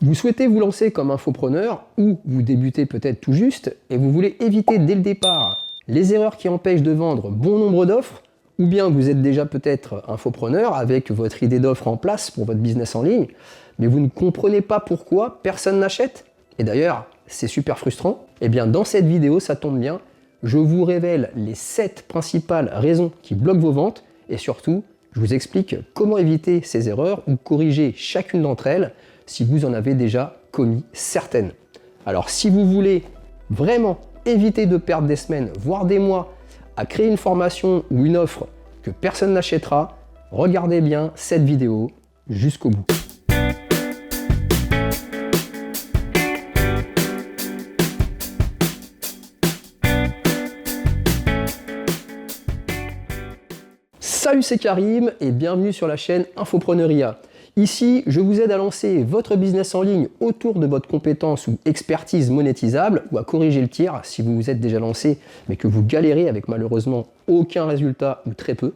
Vous souhaitez vous lancer comme infopreneur ou vous débutez peut-être tout juste et vous voulez éviter dès le départ les erreurs qui empêchent de vendre bon nombre d'offres, ou bien vous êtes déjà peut-être infopreneur avec votre idée d'offre en place pour votre business en ligne, mais vous ne comprenez pas pourquoi personne n'achète. Et d'ailleurs, c'est super frustrant. Eh bien, dans cette vidéo, ça tombe bien, je vous révèle les 7 principales raisons qui bloquent vos ventes et surtout, je vous explique comment éviter ces erreurs ou corriger chacune d'entre elles si vous en avez déjà commis certaines. Alors, si vous voulez vraiment éviter de perdre des semaines, voire des mois, à créer une formation ou une offre que personne n'achètera, regardez bien cette vidéo jusqu'au bout. Salut, c'est Karim et bienvenue sur la chaîne Infopreneuriat. Ici, je vous aide à lancer votre business en ligne autour de votre compétence ou expertise monétisable ou à corriger le tir si vous vous êtes déjà lancé mais que vous galérez avec malheureusement aucun résultat ou très peu.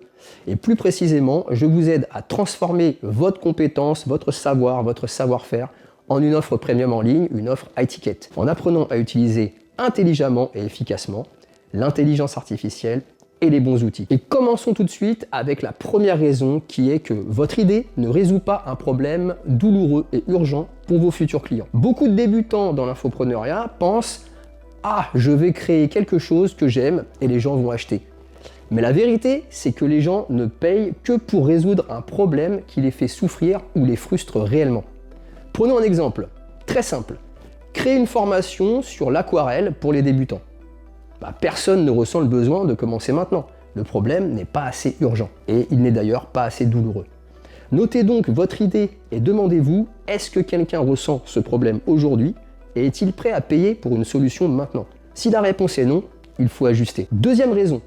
Et plus précisément, je vous aide à transformer votre compétence, votre savoir, votre savoir-faire en une offre premium en ligne, une offre high ticket, en apprenant à utiliser intelligemment et efficacement l'intelligence artificielle et les bons outils. Et commençons tout de suite avec la première raison qui est que votre idée ne résout pas un problème douloureux et urgent pour vos futurs clients. Beaucoup de débutants dans l'infopreneuriat pensent « Ah, je vais créer quelque chose que j'aime et les gens vont acheter ». Mais la vérité, c'est que les gens ne payent que pour résoudre un problème qui les fait souffrir ou les frustre réellement. Prenons un exemple très simple. Créer une formation sur l'aquarelle pour les débutants. Personne ne ressent le besoin de commencer maintenant. Le problème n'est pas assez urgent et il n'est d'ailleurs pas assez douloureux. Notez donc votre idée et demandez-vous, est-ce que quelqu'un ressent ce problème aujourd'hui et est-il prêt à payer pour une solution maintenant? Si la réponse est non, il faut ajuster. Deuxième raison,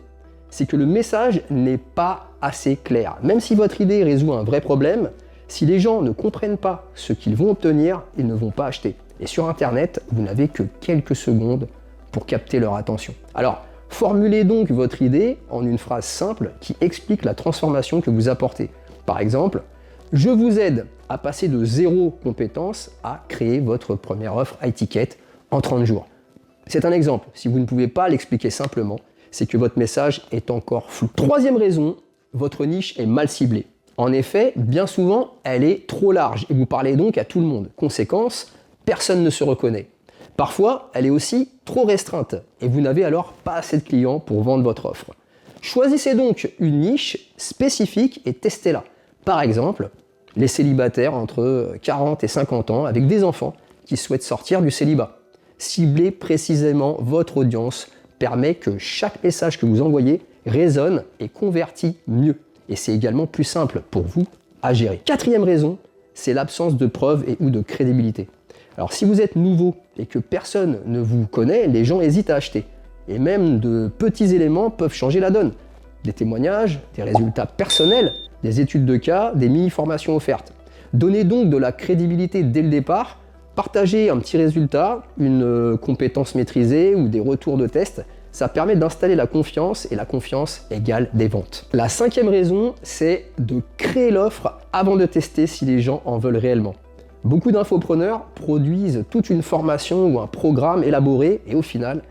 c'est que le message n'est pas assez clair. Même si votre idée résout un vrai problème, si les gens ne comprennent pas ce qu'ils vont obtenir, ils ne vont pas acheter. Et sur Internet, vous n'avez que quelques secondes pour capter leur attention. Alors, formulez donc votre idée en une phrase simple qui explique la transformation que vous apportez. Par exemple, je vous aide à passer de 0 compétence à créer votre première offre high ticket en 30 jours. C'est un exemple. Si vous ne pouvez pas l'expliquer simplement, c'est que votre message est encore flou. Troisième raison, votre niche est mal ciblée. En effet, bien souvent, elle est trop large et vous parlez donc à tout le monde. Conséquence, personne ne se reconnaît. Parfois, elle est aussi trop restreinte et vous n'avez alors pas assez de clients pour vendre votre offre. Choisissez donc une niche spécifique et testez-la. Par exemple, les célibataires entre 40 et 50 ans avec des enfants qui souhaitent sortir du célibat. Ciblez précisément votre audience permet que chaque message que vous envoyez résonne et convertit mieux. Et c'est également plus simple pour vous à gérer. Quatrième raison, c'est l'absence de preuves et ou de crédibilité. Alors si vous êtes nouveau et que personne ne vous connaît, les gens hésitent à acheter. Et même de petits éléments peuvent changer la donne. Des témoignages, des résultats personnels, des études de cas, des mini-formations offertes. Donnez donc de la crédibilité dès le départ, partagez un petit résultat, une compétence maîtrisée ou des retours de test. Ça permet d'installer la confiance et la confiance égale des ventes. La cinquième raison, c'est de créer l'offre avant de tester si les gens en veulent réellement. Beaucoup d'infopreneurs produisent toute une formation ou un programme élaboré et au final,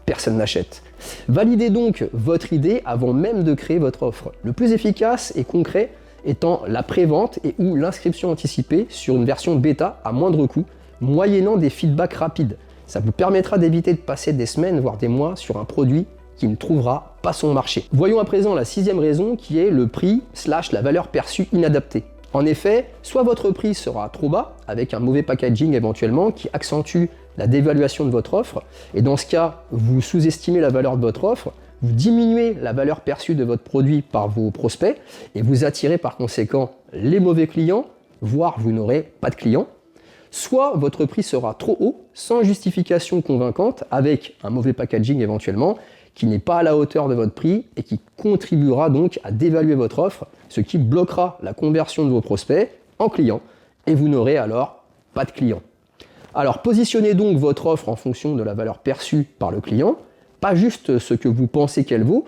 personne n'achète. Validez donc votre idée avant même de créer votre offre. Le plus efficace et concret étant la pré-vente et ou l'inscription anticipée sur une version bêta à moindre coût, moyennant des feedbacks rapides. Ça vous permettra d'éviter de passer des semaines voire des mois sur un produit qui ne trouvera pas son marché. Voyons à présent la sixième raison qui est le prix / la valeur perçue inadaptée. En effet, soit votre prix sera trop bas, avec un mauvais packaging éventuellement qui accentue la dévaluation de votre offre, et dans ce cas, vous sous-estimez la valeur de votre offre, vous diminuez la valeur perçue de votre produit par vos prospects, et vous attirez par conséquent les mauvais clients, voire vous n'aurez pas de clients. Soit votre prix sera trop haut, sans justification convaincante, avec un mauvais packaging éventuellement, qui n'est pas à la hauteur de votre prix et qui contribuera donc à dévaluer votre offre, ce qui bloquera la conversion de vos prospects en clients et vous n'aurez alors pas de clients. Alors positionnez donc votre offre en fonction de la valeur perçue par le client, pas juste ce que vous pensez qu'elle vaut.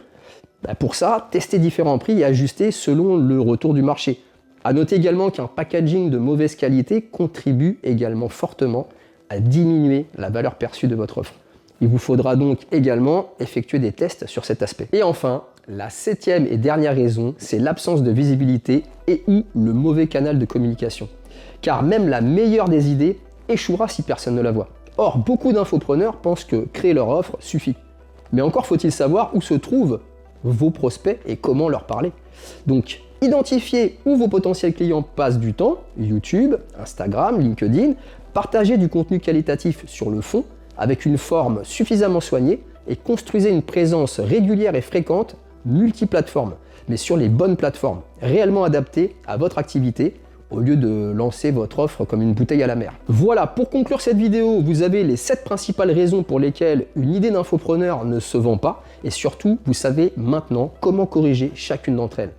Pour ça, testez différents prix et ajustez selon le retour du marché. A noter également qu'un packaging de mauvaise qualité contribue également fortement à diminuer la valeur perçue de votre offre. Il vous faudra donc également effectuer des tests sur cet aspect. Et enfin, la 7e et dernière raison, c'est l'absence de visibilité et ou le mauvais canal de communication. Car même la meilleure des idées échouera si personne ne la voit. Or, beaucoup d'infopreneurs pensent que créer leur offre suffit. Mais encore faut-il savoir où se trouvent vos prospects et comment leur parler. Donc, identifiez où vos potentiels clients passent du temps, YouTube, Instagram, LinkedIn, partagez du contenu qualitatif sur le fond avec une forme suffisamment soignée et construisez une présence régulière et fréquente multiplateforme, mais sur les bonnes plateformes, réellement adaptées à votre activité au lieu de lancer votre offre comme une bouteille à la mer. Voilà, pour conclure cette vidéo, vous avez les 7 principales raisons pour lesquelles une idée d'infopreneur ne se vend pas et surtout, vous savez maintenant comment corriger chacune d'entre elles.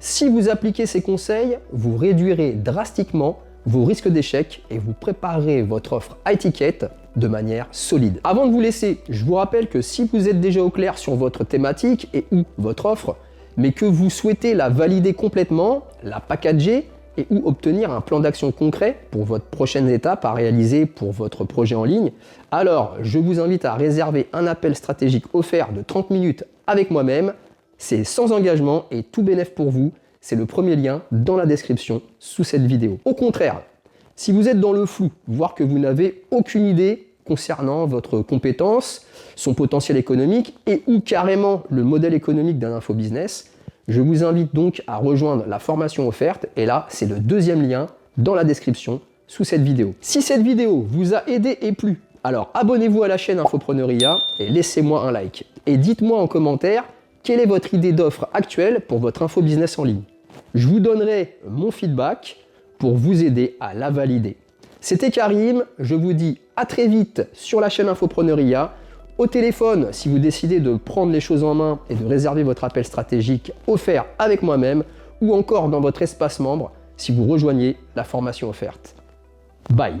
Si vous appliquez ces conseils, vous réduirez drastiquement vos risques d'échec et vous préparerez votre offre à étiquette de manière solide. Avant de vous laisser, je vous rappelle que si vous êtes déjà au clair sur votre thématique et ou votre offre, mais que vous souhaitez la valider complètement, la packager et ou obtenir un plan d'action concret pour votre prochaine étape à réaliser pour votre projet en ligne, alors je vous invite à réserver un appel stratégique offert de 30 minutes avec moi-même. C'est sans engagement et tout bénef pour vous. C'est le premier lien dans la description sous cette vidéo. Au contraire, si vous êtes dans le flou, voire que vous n'avez aucune idée concernant votre compétence, son potentiel économique et ou carrément le modèle économique d'un infobusiness, je vous invite donc à rejoindre la formation offerte et là, c'est le deuxième lien dans la description sous cette vidéo. Si cette vidéo vous a aidé et plu, alors abonnez-vous à la chaîne Infopreneuria et laissez-moi un like. Et dites-moi en commentaire quelle est votre idée d'offre actuelle pour votre infobusiness en ligne. Je vous donnerai mon feedback pour vous aider à la valider. C'était Karim, je vous dis à très vite sur la chaîne Infopreneuria. Au téléphone, si vous décidez de prendre les choses en main et de réserver votre appel stratégique offert avec moi-même, ou encore dans votre espace membre si vous rejoignez la formation offerte. Bye!